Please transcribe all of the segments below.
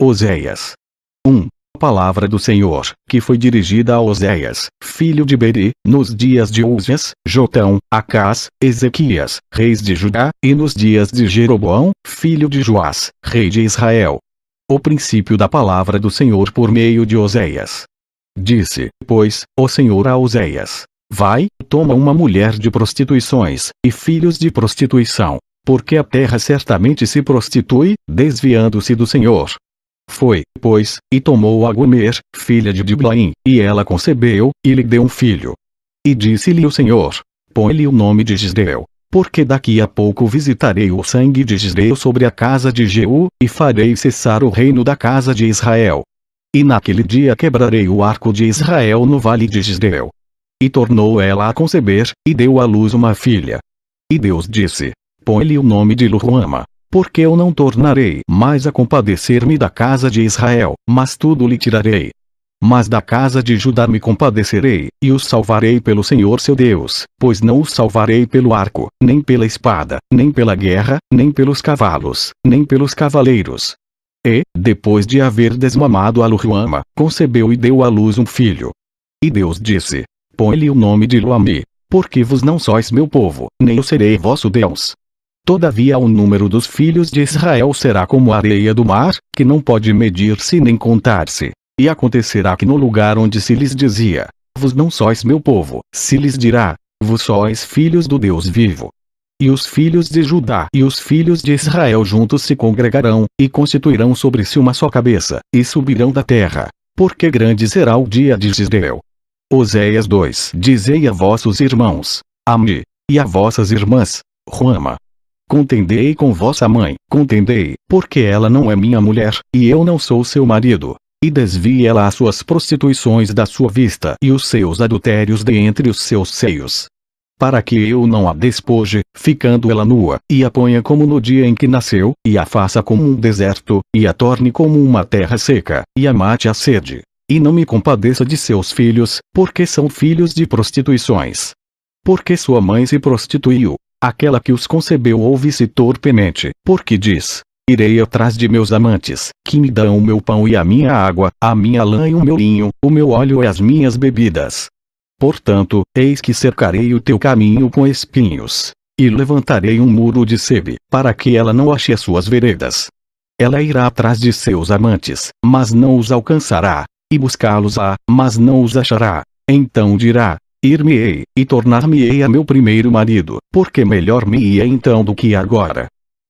Oséias 1. A palavra do Senhor, que foi dirigida a Oséias, filho de Beri, nos dias de Uzias, Jotão, Acás, Ezequias, reis de Judá, e nos dias de Jeroboão, filho de Joás, rei de Israel. O princípio da palavra do Senhor por meio de Oséias. Disse, pois, o Senhor a Oséias: vai, toma uma mulher de prostituições, e filhos de prostituição, porque a terra certamente se prostitui, desviando-se do Senhor. Foi, pois, e tomou a Gomer, filha de Diblaim, e ela concebeu, e lhe deu um filho. E disse-lhe o Senhor: põe-lhe o nome de Gisdeu, porque daqui a pouco visitarei o sangue de Gisdeu sobre a casa de Jeú, e farei cessar o reino da casa de Israel. E naquele dia quebrarei o arco de Israel no vale de Gisdeu. E tornou ela a conceber, e deu à luz uma filha. E Deus disse: põe-lhe o nome de Loruama, porque eu não tornarei mais a compadecer-me da casa de Israel, mas tudo lhe tirarei. Mas da casa de Judá me compadecerei, e os salvarei pelo Senhor seu Deus, pois não os salvarei pelo arco, nem pela espada, nem pela guerra, nem pelos cavalos, nem pelos cavaleiros. E, depois de haver desmamado a Loruama, concebeu e deu à luz um filho. E Deus disse: põe-lhe o nome de Loami, porque vos não sois meu povo, nem eu serei vosso Deus. Todavia o número dos filhos de Israel será como a areia do mar, que não pode medir-se nem contar-se. E acontecerá que no lugar onde se lhes dizia: vos não sois meu povo, se lhes dirá: vos sois filhos do Deus vivo. E os filhos de Judá e os filhos de Israel juntos se congregarão, e constituirão sobre si uma só cabeça, e subirão da terra, porque grande será o dia de Gisdeu. Oséias 2. Dizei a vossos irmãos: Ami, e a vossas irmãs: Ruama. Contendei com vossa mãe, contendei, porque ela não é minha mulher, e eu não sou seu marido. E desvie ela as suas prostituições da sua vista e os seus adultérios de entre os seus seios. Para que eu não a despoje, ficando ela nua, e a ponha como no dia em que nasceu, e a faça como um deserto, e a torne como uma terra seca, e a mate a sede. E não me compadeça de seus filhos, porque são filhos de prostituições. Porque sua mãe se prostituiu. Aquela que os concebeu ouve-se torpemente, porque diz: irei atrás de meus amantes, que me dão o meu pão e a minha água, a minha lã e o meu linho, o meu óleo e as minhas bebidas. Portanto, eis que cercarei o teu caminho com espinhos, e levantarei um muro de sebe, para que ela não ache as suas veredas. Ela irá atrás de seus amantes, mas não os alcançará, e buscá-los-á, mas não os achará. Então dirá: ir-me-ei, e tornar-me-ei a meu primeiro marido, porque melhor me ia então do que agora.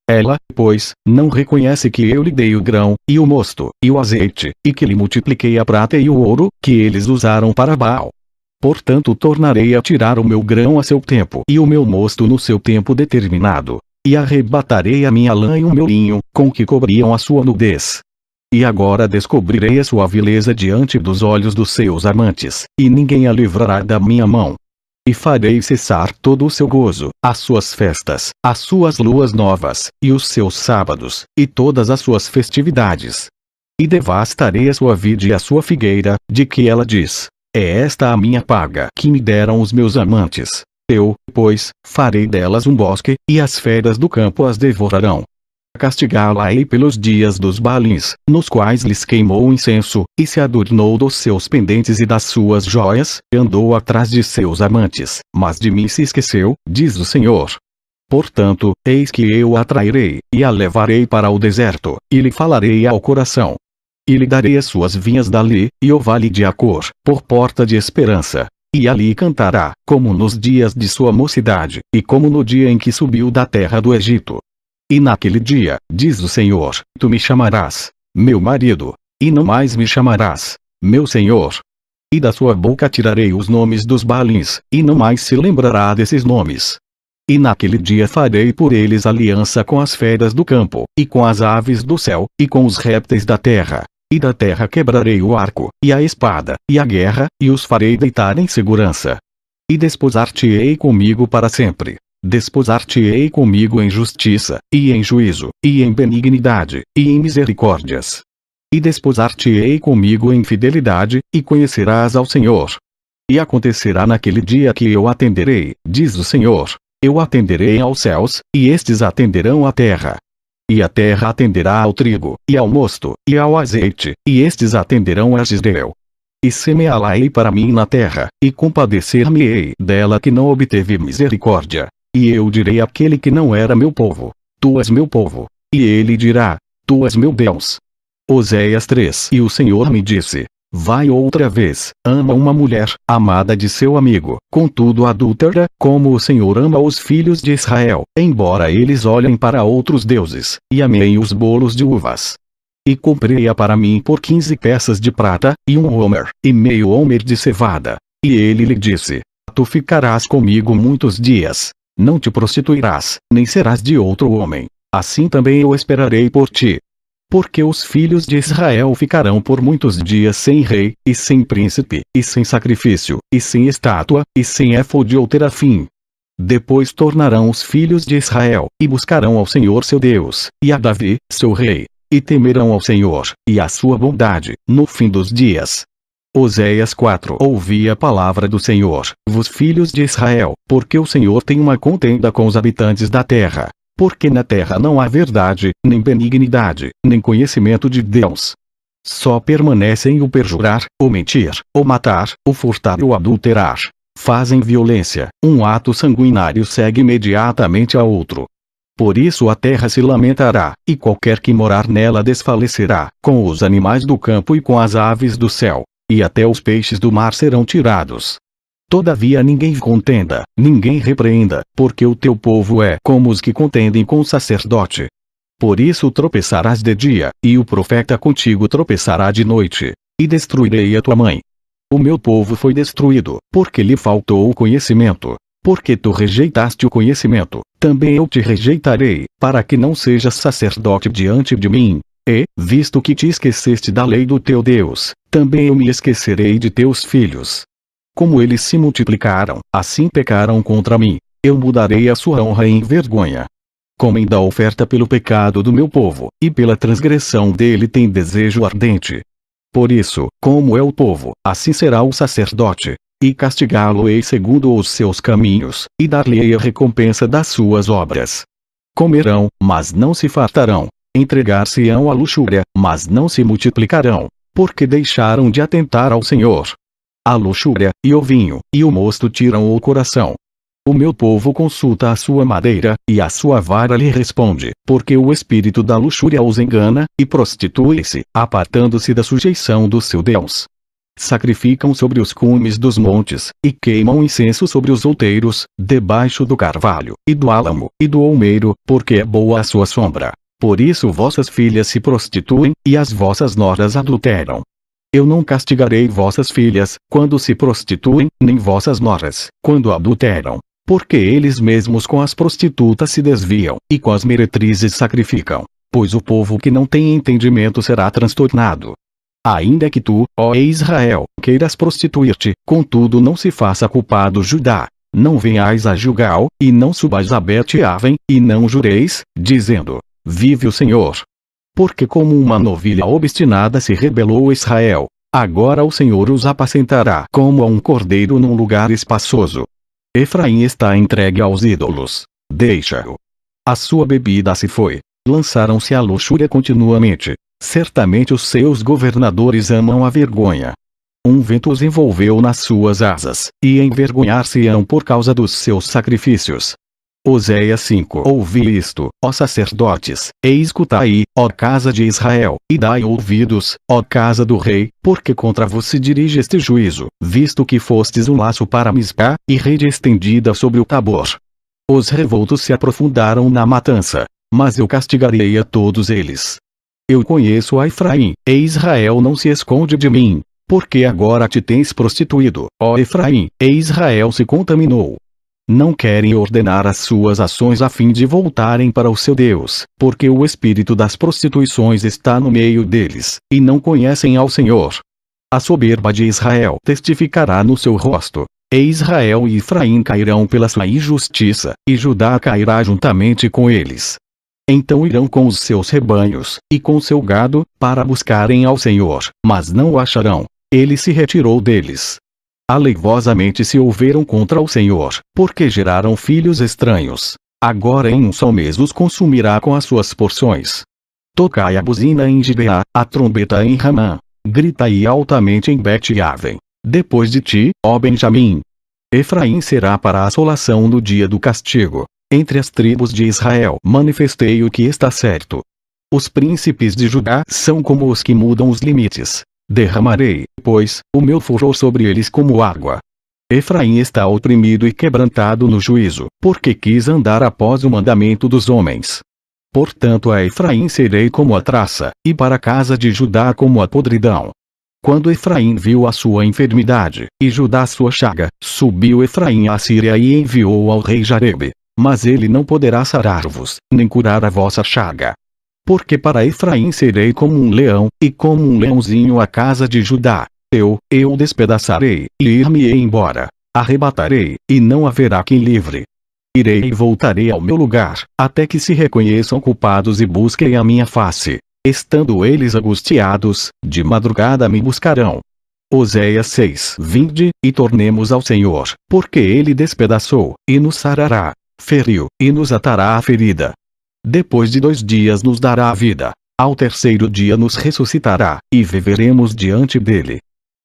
Ela, pois, não reconhece que eu lhe dei o grão, e o mosto, e o azeite, e que lhe multipliquei a prata e o ouro, que eles usaram para Baal. Portanto tornarei a tirar o meu grão a seu tempo e o meu mosto no seu tempo determinado, e arrebatarei a minha lã e o meu linho, com que cobriam a sua nudez. E agora descobrirei a sua vileza diante dos olhos dos seus amantes, e ninguém a livrará da minha mão. E farei cessar todo o seu gozo, as suas festas, as suas luas novas, e os seus sábados, e todas as suas festividades. E devastarei a sua vide e a sua figueira, de que ela diz: é esta a minha paga que me deram os meus amantes. Eu, pois, farei delas um bosque, e as feras do campo as devorarão. Castigá-la-ei pelos dias dos Baalins, nos quais lhes queimou o incenso, e se adornou dos seus pendentes e das suas joias, e andou atrás de seus amantes, mas de mim se esqueceu, diz o Senhor. Portanto, eis que eu a trairei, e a levarei para o deserto, e lhe falarei ao coração. E lhe darei as suas vinhas dali, e o vale de Acor, por porta de esperança. E ali cantará, como nos dias de sua mocidade, e como no dia em que subiu da terra do Egito. E naquele dia, diz o Senhor, tu me chamarás, meu marido, e não mais me chamarás, meu Senhor. E da sua boca tirarei os nomes dos Baalins, e não mais se lembrará desses nomes. E naquele dia farei por eles aliança com as feras do campo, e com as aves do céu, e com os répteis da terra. E da terra quebrarei o arco, e a espada, e a guerra, e os farei deitar em segurança. E desposar-te-ei comigo para sempre. Desposar-te-ei comigo em justiça, e em juízo, e em benignidade, e em misericórdias. E desposar-te-ei comigo em fidelidade, e conhecerás ao Senhor. E acontecerá naquele dia que eu atenderei, diz o Senhor, eu atenderei aos céus, e estes atenderão à terra. E a terra atenderá ao trigo, e ao mosto, e ao azeite, e estes atenderão a Jezreel. E semeá-la-ei para mim na terra, e compadecer-me-ei dela que não obteve misericórdia. E eu direi àquele que não era meu povo: Tu és meu povo. E ele dirá: Tu és meu Deus. Oséias 3. E o Senhor me disse: Vai outra vez, ama uma mulher, amada de seu amigo, contudo adúltera, como o Senhor ama os filhos de Israel, embora eles olhem para outros deuses, e amem os bolos de uvas. E comprei-a para mim por 15 peças de prata, e um homer, e meio homer de cevada. E ele lhe disse: Tu ficarás comigo muitos dias. Não te prostituirás, nem serás de outro homem. Assim também eu esperarei por ti. Porque os filhos de Israel ficarão por muitos dias sem rei, e sem príncipe, e sem sacrifício, e sem estátua, e sem éfode ou terafim. Depois tornarão os filhos de Israel, e buscarão ao Senhor seu Deus, e a Davi, seu rei, e temerão ao Senhor, e a sua bondade, no fim dos dias. Oséias 4. Ouvi a palavra do Senhor, vos filhos de Israel, porque o Senhor tem uma contenda com os habitantes da terra. Porque na terra não há verdade, nem benignidade, nem conhecimento de Deus. Só permanecem o perjurar, o mentir, o matar, o furtar e o adulterar. Fazem violência, um ato sanguinário segue imediatamente a outro. Por isso a terra se lamentará, e qualquer que morar nela desfalecerá, com os animais do campo e com as aves do céu, e até os peixes do mar serão tirados. Todavia ninguém contenda, ninguém repreenda, porque o teu povo é como os que contendem com o sacerdote. Por isso tropeçarás de dia, e o profeta contigo tropeçará de noite, e destruirei a tua mãe. O meu povo foi destruído, porque lhe faltou o conhecimento. Porque tu rejeitaste o conhecimento, também eu te rejeitarei, para que não sejas sacerdote diante de mim. E, visto que te esqueceste da lei do teu Deus, também eu me esquecerei de teus filhos. Como eles se multiplicaram, assim pecaram contra mim. Eu mudarei a sua honra em vergonha. Comem da oferta pelo pecado do meu povo, e pela transgressão dele tem desejo ardente. Por isso, como é o povo, assim será o sacerdote. E castigá-lo-ei segundo os seus caminhos, e dar-lhe-ei a recompensa das suas obras. Comerão, mas não se fartarão. Entregar-se-ão à luxúria, mas não se multiplicarão. Porque deixaram de atentar ao Senhor. A luxúria, e o vinho, e o mosto tiram o coração. O meu povo consulta a sua madeira, e a sua vara lhe responde, porque o espírito da luxúria os engana, e prostitui-se, apartando-se da sujeição do seu Deus. Sacrificam sobre os cumes dos montes, e queimam incenso sobre os outeiros, debaixo do carvalho, e do álamo, e do olmeiro, porque é boa a sua sombra. Por isso vossas filhas se prostituem, e as vossas noras adulteram. Eu não castigarei vossas filhas, quando se prostituem, nem vossas noras, quando adulteram. Porque eles mesmos com as prostitutas se desviam, e com as meretrizes sacrificam. Pois o povo que não tem entendimento será transtornado. Ainda que tu, ó Israel, queiras prostituir-te, contudo não se faça culpado Judá. Não venhais a Gilgal, e não subais a Bet-Aven, e não jureis, dizendo: Vive o Senhor. Porque como uma novilha obstinada se rebelou Israel, agora o Senhor os apacentará como a um cordeiro num lugar espaçoso. Efraim está entregue aos ídolos. Deixa-o. A sua bebida se foi. Lançaram-se à luxúria continuamente. Certamente os seus governadores amam a vergonha. Um vento os envolveu nas suas asas, e envergonhar-se-ão por causa dos seus sacrifícios. Oséias 5. Ouvi isto, ó sacerdotes, e escutai, ó casa de Israel, e dai ouvidos, ó casa do rei, porque contra vos se dirige este juízo, visto que fostes um laço para Mispa, e rede estendida sobre o Tabor. Os revoltos se aprofundaram na matança, mas eu castigarei a todos eles. Eu conheço a Efraim, e Israel não se esconde de mim, porque agora te tens prostituído, ó Efraim, e Israel se contaminou. Não querem ordenar as suas ações a fim de voltarem para o seu Deus, porque o espírito das prostituições está no meio deles, e não conhecem ao Senhor. A soberba de Israel testificará no seu rosto, e Israel e Efraim cairão pela sua injustiça, e Judá cairá juntamente com eles. Então irão com os seus rebanhos, e com seu gado, para buscarem ao Senhor, mas não o acharão. Ele se retirou deles. Aleivosamente se houveram contra o Senhor, porque geraram filhos estranhos. agora em um só mês os consumirá com as suas porções. Tocai a buzina em Gibeá, a trombeta em Ramã. Gritai altamente em Bet-Aven. Depois de ti, ó Benjamim, Efraim será para a assolação no dia do castigo. Entre as tribos de Israel manifestei o que está certo. Os príncipes de Judá são como os que mudam os limites. Derramarei, pois, o meu furor sobre eles como água. Efraim está oprimido e quebrantado no juízo, porque quis andar após o mandamento dos homens. Portanto a Efraim serei como a traça, e para a casa de Judá como a podridão. Quando Efraim viu a sua enfermidade, e Judá sua chaga, subiu Efraim à Síria e enviou ao rei Jarebe. Mas ele não poderá sarar-vos, nem curar a vossa chaga. Porque para Efraim serei como um leão, e como um leãozinho a casa de Judá. Eu despedaçarei, e ir-me-ei embora. Arrebatarei, e não haverá quem livre. Irei e voltarei ao meu lugar, até que se reconheçam culpados e busquem a minha face. Estando eles angustiados, de madrugada me buscarão. Oséias 6. Vinde, e tornemos ao Senhor, porque ele despedaçou, e nos sarará. Feriu, e nos atará a ferida. Depois de 2 dias nos dará a vida. Ao 3º dia nos ressuscitará, e viveremos diante dele.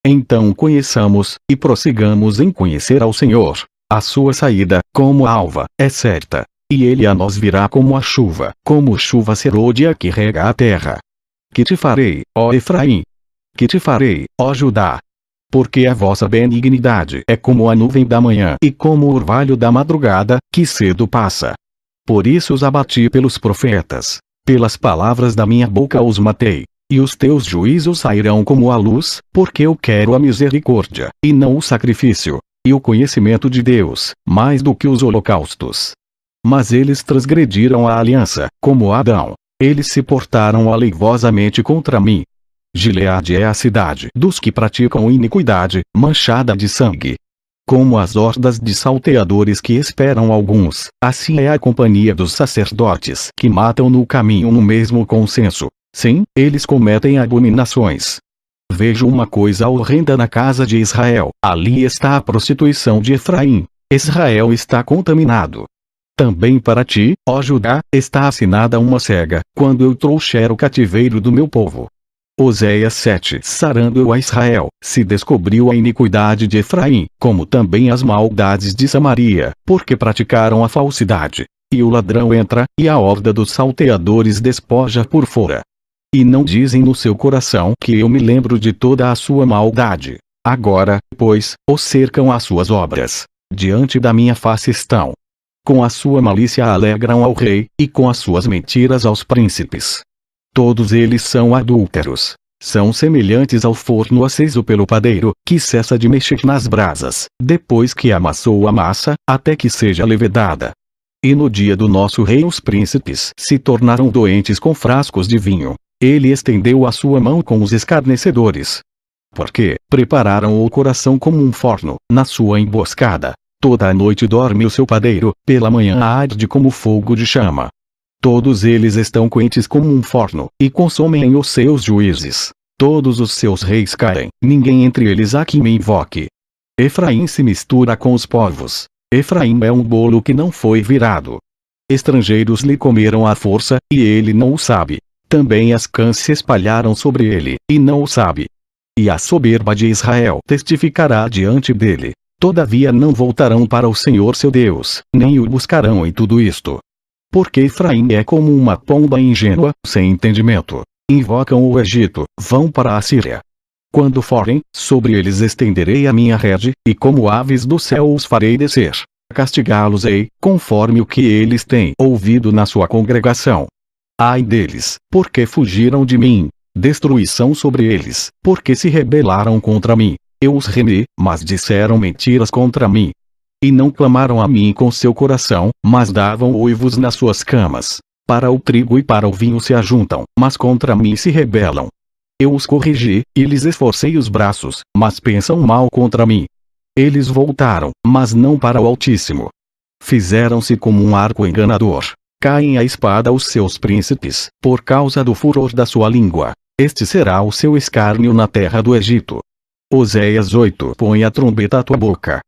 Então conheçamos, e prossigamos em conhecer ao Senhor. A sua saída, como a alva, é certa. E ele a nós virá como a chuva, como chuva serôdia que rega a terra. Que te farei, ó Efraim? Que te farei, ó Judá? Porque a vossa benignidade é como a nuvem da manhã e como o orvalho da madrugada, que cedo passa. Por isso os abati pelos profetas. Pelas palavras da minha boca os matei. E os teus juízos sairão como a luz, porque eu quero a misericórdia, e não o sacrifício, e o conhecimento de Deus, mais do que os holocaustos. Mas eles transgrediram a aliança, como Adão. Eles se portaram aleivosamente contra mim. Gileade é a cidade dos que praticam iniquidade, manchada de sangue. Como as hordas de salteadores que esperam alguns, assim é a companhia dos sacerdotes que matam no caminho no mesmo consenso. Sim, eles cometem abominações. Vejo uma coisa horrenda na casa de Israel. Ali está a prostituição de Efraim. Israel está contaminado. Também para ti, ó Judá, está assinada uma cega, quando eu trouxer o cativeiro do meu povo. Oséias 7. Sarando eu a Israel, se descobriu a iniquidade de Efraim, como também as maldades de Samaria, porque praticaram a falsidade. E o ladrão entra, e a horda dos salteadores despoja por fora. E não dizem no seu coração que eu me lembro de toda a sua maldade. Agora, pois, os cercam as suas obras. Diante da minha face estão. Com a sua malícia alegram ao rei, e com as suas mentiras aos príncipes. Todos eles são adúlteros. São semelhantes ao forno aceso pelo padeiro, que cessa de mexer nas brasas, depois que amassou a massa, até que seja levedada. E no dia do nosso rei os príncipes se tornaram doentes com frascos de vinho. Ele estendeu a sua mão com os escarnecedores. Porque prepararam o coração como um forno, na sua emboscada. Toda a noite dorme o seu padeiro, pela manhã arde como fogo de chama. Todos eles estão quentes como um forno, e consomem os seus juízes. Todos os seus reis caem, ninguém entre eles há que me invoque. Efraim se mistura com os povos. Efraim é um bolo que não foi virado. Estrangeiros lhe comeram à força, e ele não o sabe. Também as cãs se espalharam sobre ele, e não o sabe. E a soberba de Israel testificará diante dele. Todavia não voltarão para o Senhor seu Deus, nem o buscarão em tudo isto. Porque Efraim é como uma pomba ingênua, sem entendimento. Invocam o Egito, vão para a Síria. Quando forem, sobre eles estenderei a minha rede, e como aves do céu os farei descer. Castigá-los-ei, conforme o que eles têm ouvido na sua congregação. Ai deles, porque fugiram de mim. Destruição sobre eles, porque se rebelaram contra mim. Eu os remi, mas disseram mentiras contra mim. E não clamaram a mim com seu coração, mas davam uivos nas suas camas. Para o trigo e para o vinho se ajuntam, mas contra mim se rebelam. Eu os corrigi, e lhes esforcei os braços, mas pensam mal contra mim. Eles voltaram, mas não para o Altíssimo. Fizeram-se como um arco enganador. Caem à espada os seus príncipes, por causa do furor da sua língua. Este será o seu escárnio na terra do Egito. Oséias 8. Põe a trombeta à tua boca.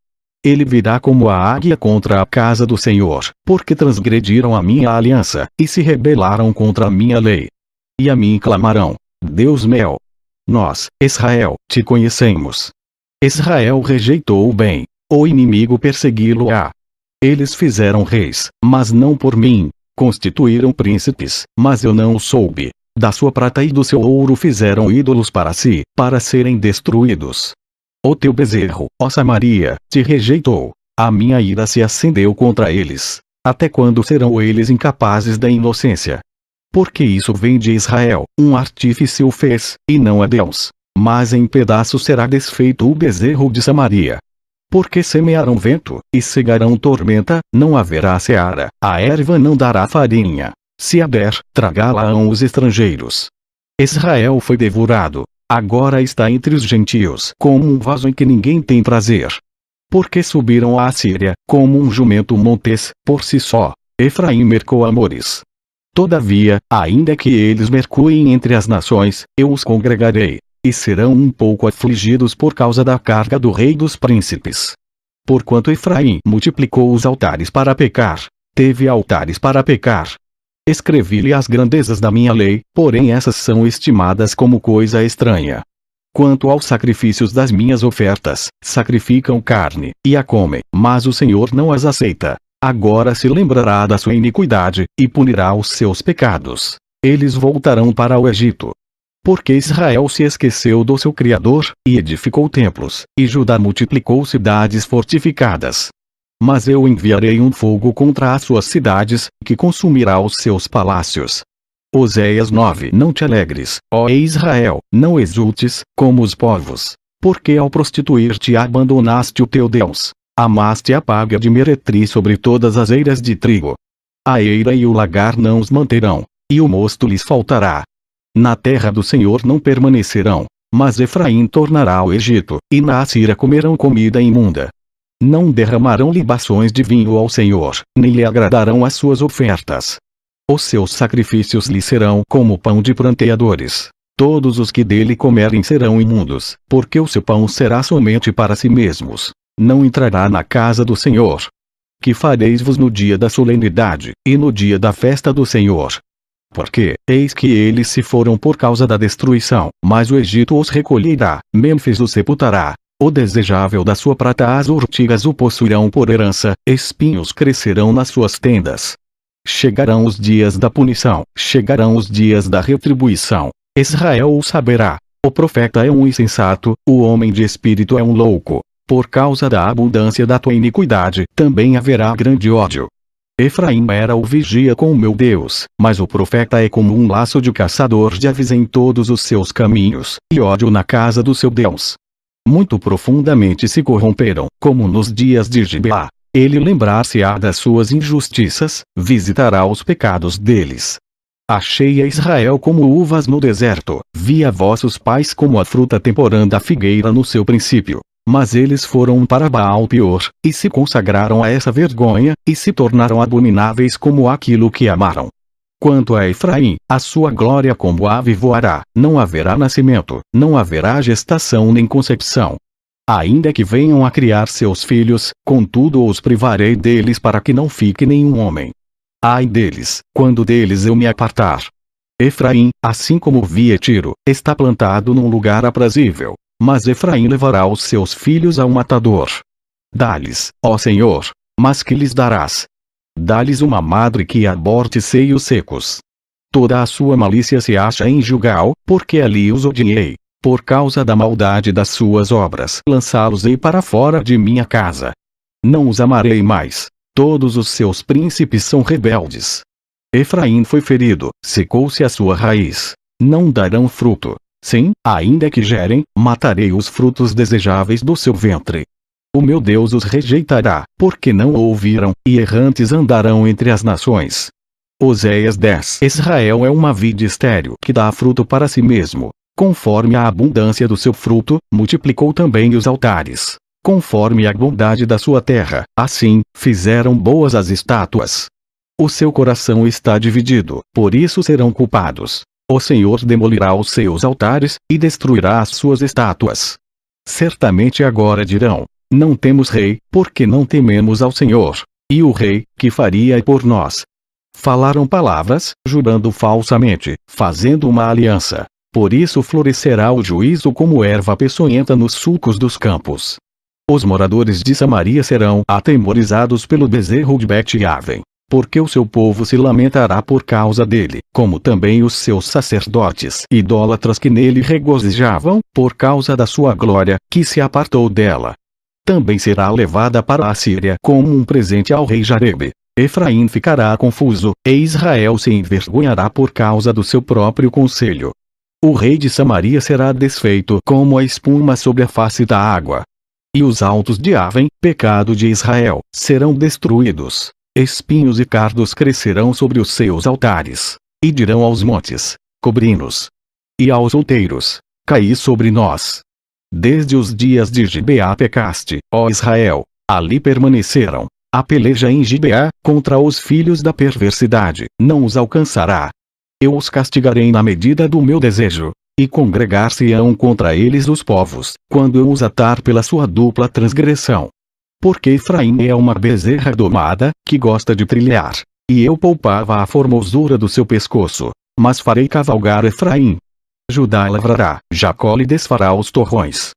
Ele virá como a águia contra a casa do Senhor, porque transgrediram a minha aliança, e se rebelaram contra a minha lei. E a mim clamarão: Deus meu! Nós, Israel, te conhecemos. Israel rejeitou o bem, o inimigo persegui-lo-á. Eles fizeram reis, mas não por mim, constituíram príncipes, mas eu não o soube. Da sua prata e do seu ouro fizeram ídolos para si, para serem destruídos. O teu bezerro, ó Samaria, te rejeitou. A minha ira se acendeu contra eles. Até quando serão eles incapazes da inocência? Porque isso vem de Israel, um artífice o fez, e não é Deus. Mas em pedaços será desfeito o bezerro de Samaria. Porque semearam vento, e cegarão tormenta, não haverá seara, a erva não dará farinha. Se a der, tragá-la-ão os estrangeiros. Israel foi devorado. Agora está entre os gentios como um vaso em que ninguém tem prazer. Porque subiram à Assíria, como um jumento montes, por si só. Efraim mercou amores. Todavia, ainda que eles mercuem entre as nações, eu os congregarei, e serão um pouco afligidos por causa da carga do rei dos príncipes. Porquanto Efraim multiplicou os altares para pecar, teve altares para pecar. Escrevi-lhe as grandezas da minha lei, porém essas são estimadas como coisa estranha. Quanto aos sacrifícios das minhas ofertas, sacrificam carne, e a comem, mas o Senhor não as aceita. Agora se lembrará da sua iniquidade, e punirá os seus pecados. Eles voltarão para o Egito. Porque Israel se esqueceu do seu Criador, e edificou templos, e Judá multiplicou cidades fortificadas. Mas eu enviarei um fogo contra as suas cidades, que consumirá os seus palácios. Oséias 9. Não te alegres, ó Israel, não exultes, como os povos. Porque ao prostituir-te abandonaste o teu Deus. Amaste a paga de meretri sobre todas as eiras de trigo. A eira e o lagar não os manterão, e o mosto lhes faltará. Na terra do Senhor não permanecerão, mas Efraim tornará ao Egito, e na Assíria comerão comida imunda. Não derramarão libações de vinho ao Senhor, nem lhe agradarão as suas ofertas. Os seus sacrifícios lhe serão como pão de pranteadores. Todos os que dele comerem serão imundos, porque o seu pão será somente para si mesmos. Não entrará na casa do Senhor. Que fareis-vos no dia da solenidade, e no dia da festa do Senhor? Porque, eis que eles se foram por causa da destruição, mas o Egito os recolherá, Mênfis os sepultará. O desejável da sua prata as urtigas o possuirão por herança, espinhos crescerão nas suas tendas. Chegarão os dias da punição, chegarão os dias da retribuição. Israel o saberá. O profeta é um insensato, o homem de espírito é um louco. Por causa da abundância da tua iniquidade, também haverá grande ódio. Efraim era o vigia com o meu Deus, mas o profeta é como um laço de caçador de aves em todos os seus caminhos, e ódio na casa do seu Deus. Muito profundamente se corromperam, como nos dias de Gibeá. Ele lembrar-se-á das suas injustiças, visitará os pecados deles. Achei a Israel como uvas no deserto, vi a vossos pais como a fruta temporã da figueira no seu princípio. Mas eles foram para Baal pior, e se consagraram a essa vergonha, e se tornaram abomináveis como aquilo que amaram. Quanto a Efraim, a sua glória como ave voará, não haverá nascimento, não haverá gestação nem concepção. Ainda que venham a criar seus filhos, contudo os privarei deles para que não fique nenhum homem. Ai deles, quando deles eu me apartar. Efraim, assim como vi Tiro, está plantado num lugar aprazível. Mas Efraim levará os seus filhos ao matador. Dá-lhes, ó Senhor, mas que lhes darás? Dá-lhes uma madre que aborte seios secos. Toda a sua malícia se acha em Gilgal, porque ali os odiei. Por causa da maldade das suas obras lançá-los-ei para fora de minha casa. Não os amarei mais. Todos os seus príncipes são rebeldes. Efraim foi ferido, secou-se a sua raiz. Não darão fruto. Sim, ainda que gerem, matarei os frutos desejáveis do seu ventre. O meu Deus os rejeitará, porque não o ouviram, e errantes andarão entre as nações. Oséias 10. Israel é uma vide estéril que dá fruto para si mesmo. Conforme a abundância do seu fruto, multiplicou também os altares. Conforme a bondade da sua terra, assim, fizeram boas as estátuas. O seu coração está dividido, por isso serão culpados. O Senhor demolirá os seus altares, e destruirá as suas estátuas. Certamente agora dirão: Não temos rei, porque não tememos ao Senhor. E o rei, que faria por nós? Falaram palavras, jurando falsamente, fazendo uma aliança. Por isso florescerá o juízo como erva peçonhenta nos sulcos dos campos. Os moradores de Samaria serão atemorizados pelo bezerro de Bet-Aven, porque o seu povo se lamentará por causa dele, como também os seus sacerdotes idólatras que nele regozijavam, por causa da sua glória, que se apartou dela. Também será levada para a Síria como um presente ao rei Jarebe. Efraim ficará confuso, e Israel se envergonhará por causa do seu próprio conselho. O rei de Samaria será desfeito como a espuma sobre a face da água. E os altos de Aven, pecado de Israel, serão destruídos. Espinhos e cardos crescerão sobre os seus altares. E dirão aos montes: cobri-nos. E aos outeiros: caí sobre nós. Desde os dias de Gibeá pecaste, ó Israel. Ali permaneceram. A peleja em Gibeá, contra os filhos da perversidade, não os alcançará. Eu os castigarei na medida do meu desejo. E congregar-se-ão contra eles os povos, quando eu os atar pela sua dupla transgressão. Porque Efraim é uma bezerra domada, que gosta de trilhar. E eu poupava a formosura do seu pescoço. Mas farei cavalgar Efraim. Judá lavrará, Jacó lhe desfará os torrões.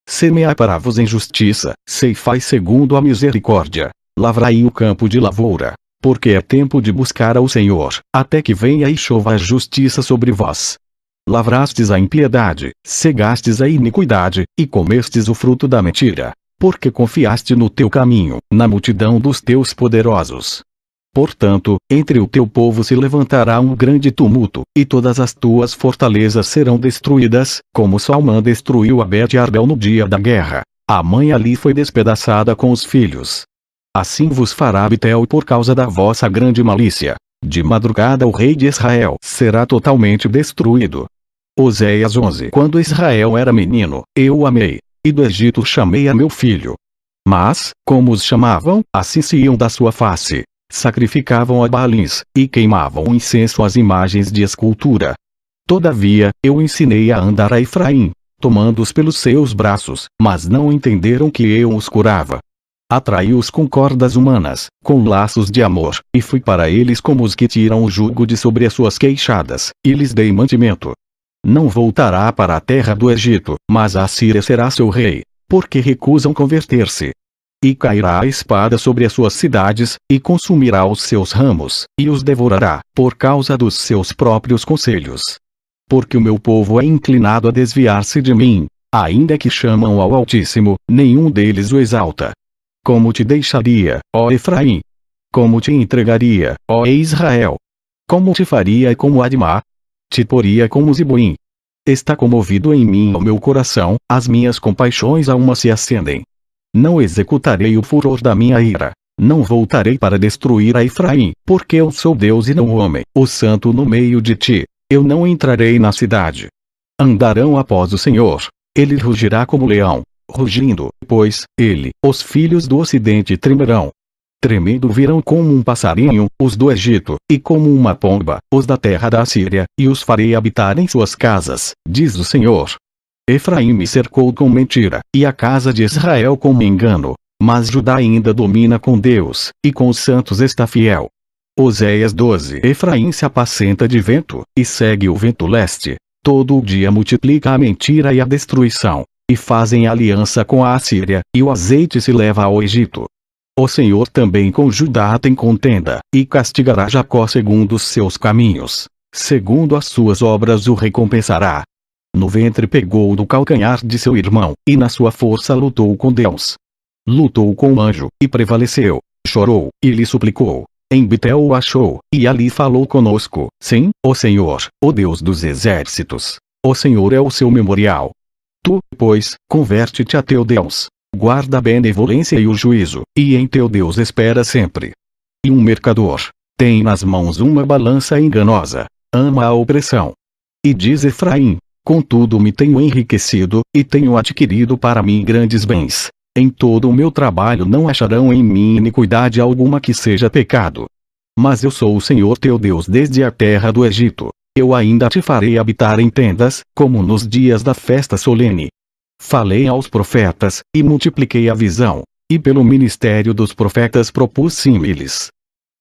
Semeai para vos em justiça, ceifai segundo a misericórdia. Lavrai o campo de lavoura. Porque é tempo de buscar ao Senhor, até que venha e chova a justiça sobre vós. Lavrastes a impiedade, cegastes a iniquidade, e comestes o fruto da mentira. Porque confiaste no teu caminho, na multidão dos teus poderosos. Portanto, entre o teu povo se levantará um grande tumulto, e todas as tuas fortalezas serão destruídas, como Salmã destruiu a Bet-Arbel no dia da guerra. A mãe ali foi despedaçada com os filhos. Assim vos fará Betel por causa da vossa grande malícia. De madrugada o rei de Israel será totalmente destruído. Oséias 11. Quando Israel era menino, eu o amei, e do Egito chamei a meu filho. Mas, como os chamavam, assim se iam da sua face. Sacrificavam a Baalins, e queimavam incenso às imagens de escultura. Todavia, eu ensinei a andar a Efraim, tomando-os pelos seus braços, mas não entenderam que eu os curava. Atraí-os com cordas humanas, com laços de amor, e fui para eles como os que tiram o jugo de sobre as suas queixadas, e lhes dei mantimento. Não voltará para a terra do Egito, mas a Síria será seu rei, porque recusam converter-se. E cairá a espada sobre as suas cidades, e consumirá os seus ramos, e os devorará, por causa dos seus próprios conselhos. Porque o meu povo é inclinado a desviar-se de mim, ainda que chamam ao Altíssimo, nenhum deles o exalta. Como te deixaria, ó Efraim? Como te entregaria, ó Israel? Como te faria como Admá? Te poria como Ziboim. Está comovido em mim o meu coração, as minhas compaixões a uma se acendem. Não executarei o furor da minha ira. Não voltarei para destruir a Efraim, porque eu sou Deus e não homem, o santo no meio de ti. Eu não entrarei na cidade. Andarão após o Senhor. Ele rugirá como leão. Rugindo, pois, ele, os filhos do ocidente tremerão. Tremendo virão como um passarinho, os do Egito, e como uma pomba, os da terra da Síria, e os farei habitar em suas casas, diz o Senhor. Efraim me cercou com mentira, e a casa de Israel com engano. Mas Judá ainda domina com Deus, e com os santos está fiel. Oséias 12. Efraim se apacenta de vento, e segue o vento leste. Todo o dia multiplica a mentira e a destruição. E fazem aliança com a Assíria, e o azeite se leva ao Egito. O Senhor também com Judá tem contenda, e castigará Jacó segundo os seus caminhos. Segundo as suas obras o recompensará. No ventre pegou do calcanhar de seu irmão, e na sua força lutou com Deus. Lutou com o anjo, e prevaleceu. Chorou, e lhe suplicou. Em Betel o achou, e ali falou conosco. Sim, o Senhor, o Deus dos exércitos. O Senhor é o seu memorial. Tu, pois, converte-te a teu Deus. Guarda a benevolência e o juízo, e em teu Deus espera sempre. E um mercador tem nas mãos uma balança enganosa. Ama a opressão. E diz Efraim: contudo me tenho enriquecido, e tenho adquirido para mim grandes bens. Em todo o meu trabalho não acharão em mim iniquidade alguma que seja pecado. Mas eu sou o Senhor teu Deus desde a terra do Egito. Eu ainda te farei habitar em tendas, como nos dias da festa solene. Falei aos profetas, e multipliquei a visão, e pelo ministério dos profetas propus símiles.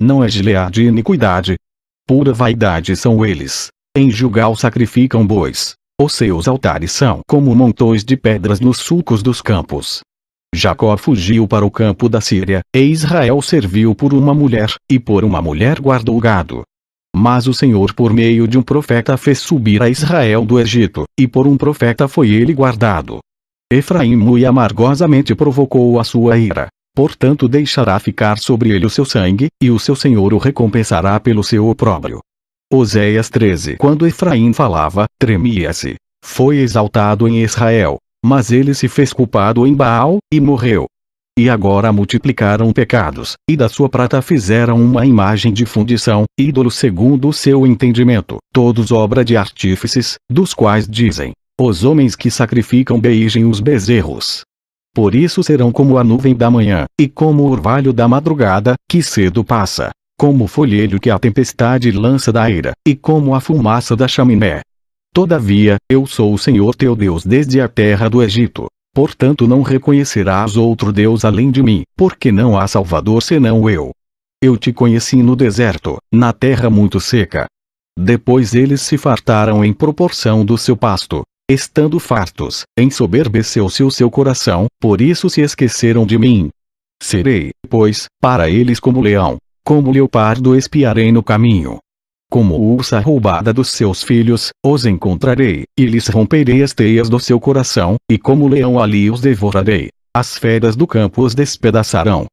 Não é Gileade iniquidade? Pura vaidade são eles. Em Gilgal sacrificam bois. Os seus altares são como montões de pedras nos sulcos dos campos. Jacó fugiu para o campo da Síria, e Israel serviu por uma mulher, e por uma mulher guardou o gado. Mas o Senhor por meio de um profeta fez subir a Israel do Egito, e por um profeta foi ele guardado. Efraim muito amargosamente provocou a sua ira. Portanto deixará ficar sobre ele o seu sangue, e o seu Senhor o recompensará pelo seu opróbrio. Oséias 13. Quando Efraim falava, tremia-se. Foi exaltado em Israel, mas ele se fez culpado em Baal, e morreu. E agora multiplicaram pecados, e da sua prata fizeram uma imagem de fundição, ídolo segundo o seu entendimento, todos obra de artífices, dos quais dizem: os homens que sacrificam beijem os bezerros. Por isso serão como a nuvem da manhã, e como o orvalho da madrugada, que cedo passa, como o folhelho que a tempestade lança da ira, e como a fumaça da chaminé. Todavia, eu sou o Senhor teu Deus desde a terra do Egito. Portanto não reconhecerás outro Deus além de mim, porque não há Salvador senão eu. Eu te conheci no deserto, na terra muito seca. Depois eles se fartaram em proporção do seu pasto. Estando fartos, ensoberbeceu-se o seu coração, por isso se esqueceram de mim. Serei, pois, para eles como leão, como leopardo espiarei no caminho. Como ursa roubada dos seus filhos, os encontrarei, e lhes romperei as teias do seu coração, e como leão ali os devorarei. As feras do campo os despedaçarão.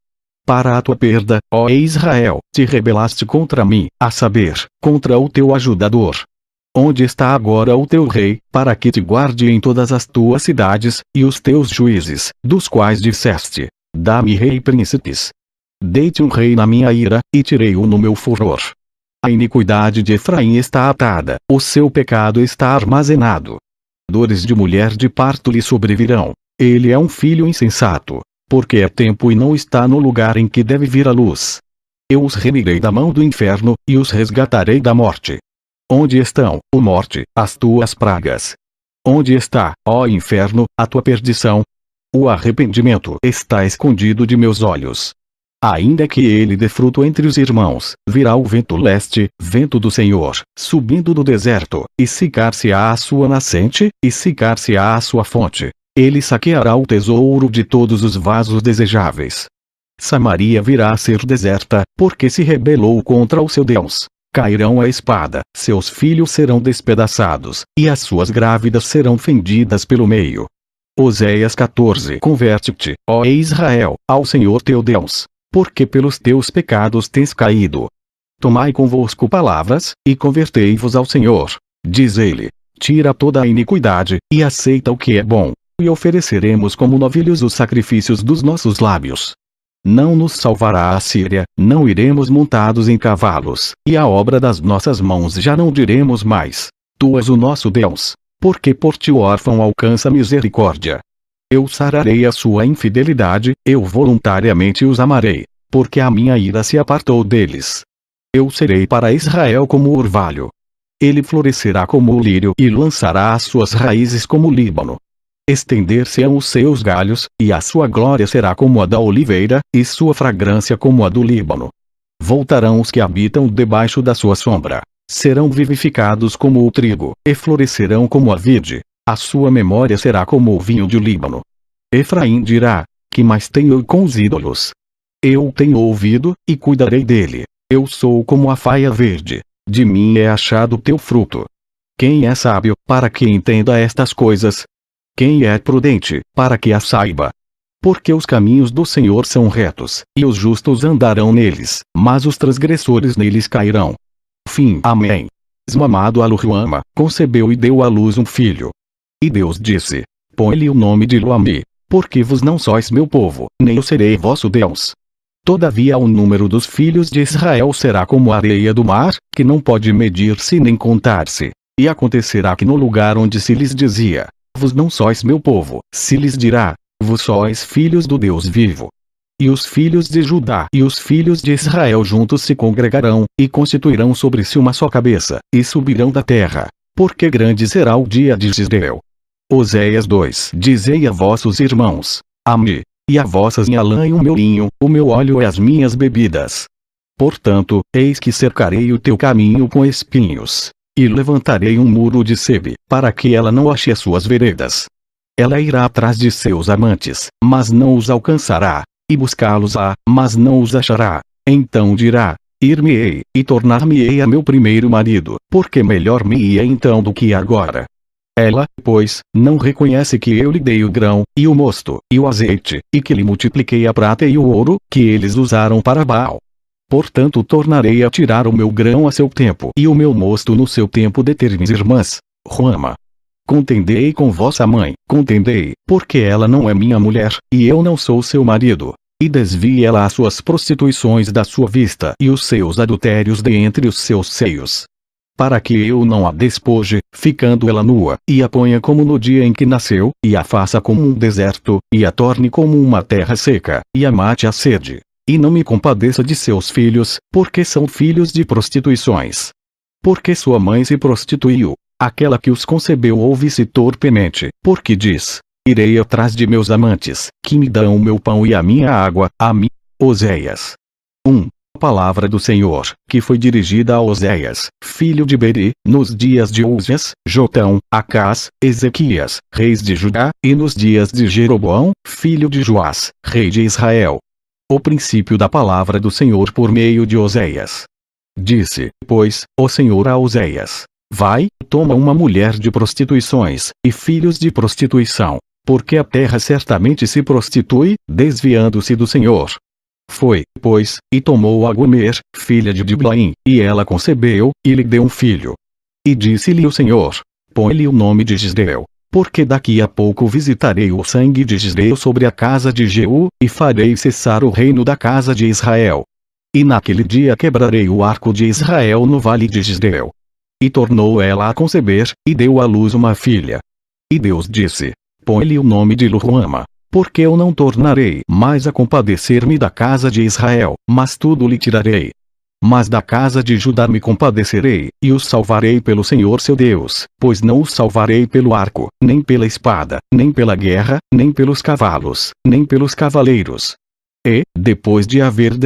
Para a tua perda, ó Israel, te rebelaste contra mim, a saber, contra o teu ajudador. Onde está agora o teu rei, para que te guarde em todas as tuas cidades, e os teus juízes, dos quais disseste: dá-me rei e príncipes. Dei-te um rei na minha ira, e tirei-o no meu furor. A iniquidade de Efraim está atada, o seu pecado está armazenado. Dores de mulher de parto lhe sobrevirão. Ele é um filho insensato, porque é tempo e não está no lugar em que deve vir a luz. Eu os remirei da mão do inferno, e os resgatarei da morte. Onde estão, ó morte, as tuas pragas? Onde está, ó inferno, a tua perdição? O arrependimento está escondido de meus olhos. Ainda que ele dê fruto entre os irmãos, virá o vento leste, vento do Senhor, subindo do deserto, e secar-se-á a sua nascente, e secar-se-á a sua fonte. Ele saqueará o tesouro de todos os vasos desejáveis. Samaria virá a ser deserta, porque se rebelou contra o seu Deus. Cairão a espada, seus filhos serão despedaçados, e as suas grávidas serão fendidas pelo meio. Oséias 14. Converte-te, ó Israel, ao Senhor teu Deus, porque pelos teus pecados tens caído. Tomai convosco palavras, e convertei-vos ao Senhor, diz ele. Tira toda a iniquidade, e aceita o que é bom, e ofereceremos como novilhos os sacrifícios dos nossos lábios. Não nos salvará a Síria, não iremos montados em cavalos, e a obra das nossas mãos já não diremos mais: tu és o nosso Deus, porque por ti o órfão alcança misericórdia. Eu sararei a sua infidelidade, eu voluntariamente os amarei, porque a minha ira se apartou deles. Eu serei para Israel como o orvalho. Ele florescerá como o lírio e lançará as suas raízes como o Líbano. Estender-se-ão os seus galhos, e a sua glória será como a da oliveira, e sua fragrância como a do Líbano. Voltarão os que habitam debaixo da sua sombra. Serão vivificados como o trigo, e florescerão como a vide. A sua memória será como o vinho de Líbano. Efraim dirá: que mais tenho eu com os ídolos? Eu tenho ouvido, e cuidarei dele. Eu sou como a faia verde. De mim é achado o teu fruto. Quem é sábio, para que entenda estas coisas? Quem é prudente, para que a saiba? Porque os caminhos do Senhor são retos, e os justos andarão neles, mas os transgressores neles cairão. Fim. Amém. Esmamado Aluruama, concebeu e deu à luz um filho. E Deus disse: põe-lhe o nome de Luami, porque vos não sois meu povo, nem eu serei vosso Deus. Todavia o número dos filhos de Israel será como a areia do mar, que não pode medir-se nem contar-se. E acontecerá que no lugar onde se lhes dizia: vos não sois meu povo, se lhes dirá: vos sois filhos do Deus vivo. E os filhos de Judá e os filhos de Israel juntos se congregarão, e constituirão sobre si uma só cabeça, e subirão da terra, porque grande será o dia de Jezreel. Oséias 2. Dizei a vossos irmãos: Ame, e a vossas em Alã o meu vinho, o meu óleo e as minhas bebidas. Portanto, eis que cercarei o teu caminho com espinhos, e levantarei um muro de sebe, para que ela não ache as suas veredas. Ela irá atrás de seus amantes, mas não os alcançará, e buscá-los-á, mas não os achará. Então dirá: Ir-me-ei, e tornar-me-ei a meu primeiro marido, porque melhor me ia então do que agora. Ela, pois, não reconhece que eu lhe dei o grão, e o mosto, e o azeite, e que lhe multipliquei a prata e o ouro, que eles usaram para Baal. Portanto tornarei a tirar o meu grão a seu tempo e o meu mosto no seu tempo, minhas irmãs. Ruama. Contendei com vossa mãe, contendei, porque ela não é minha mulher, e eu não sou seu marido. E desvie ela as suas prostituições da sua vista e os seus adultérios de entre os seus seios. Para que eu não a despoje, ficando ela nua, e a ponha como no dia em que nasceu, e a faça como um deserto, e a torne como uma terra seca, e a mate a sede. E não me compadeça de seus filhos, porque são filhos de prostituições. Porque sua mãe se prostituiu, aquela que os concebeu ouve-se torpemente, porque diz: Irei atrás de meus amantes, que me dão o meu pão e a minha água, a mim. Oséias 1. Palavra do Senhor, que foi dirigida a Oséias, filho de Beri, nos dias de Uzias, Jotão, Acás, Ezequias, reis de Judá, e nos dias de Jeroboão, filho de Joás, rei de Israel. O princípio da palavra do Senhor por meio de Oséias. Disse, pois, o Senhor a Oséias: Vai, toma uma mulher de prostituições, e filhos de prostituição, porque a terra certamente se prostitui, desviando-se do Senhor. Foi, pois, e tomou a Gomer, filha de Diblaim, e ela concebeu, e lhe deu um filho. E disse-lhe o Senhor: Põe-lhe o nome de Gisreel, porque daqui a pouco visitarei o sangue de Gisreel sobre a casa de Jeú, e farei cessar o reino da casa de Israel. E naquele dia quebrarei o arco de Israel no vale de Gisreel. E tornou ela a conceber, e deu à luz uma filha. E Deus disse: Põe-lhe o nome de Ruama, porque eu não tornarei mais a compadecer-me da casa de Israel, mas tudo lhe tirarei. Mas da casa de Judá me compadecerei, e os salvarei pelo Senhor seu Deus, pois não os salvarei pelo arco, nem pela espada, nem pela guerra, nem pelos cavalos, nem pelos cavaleiros. E, depois de haver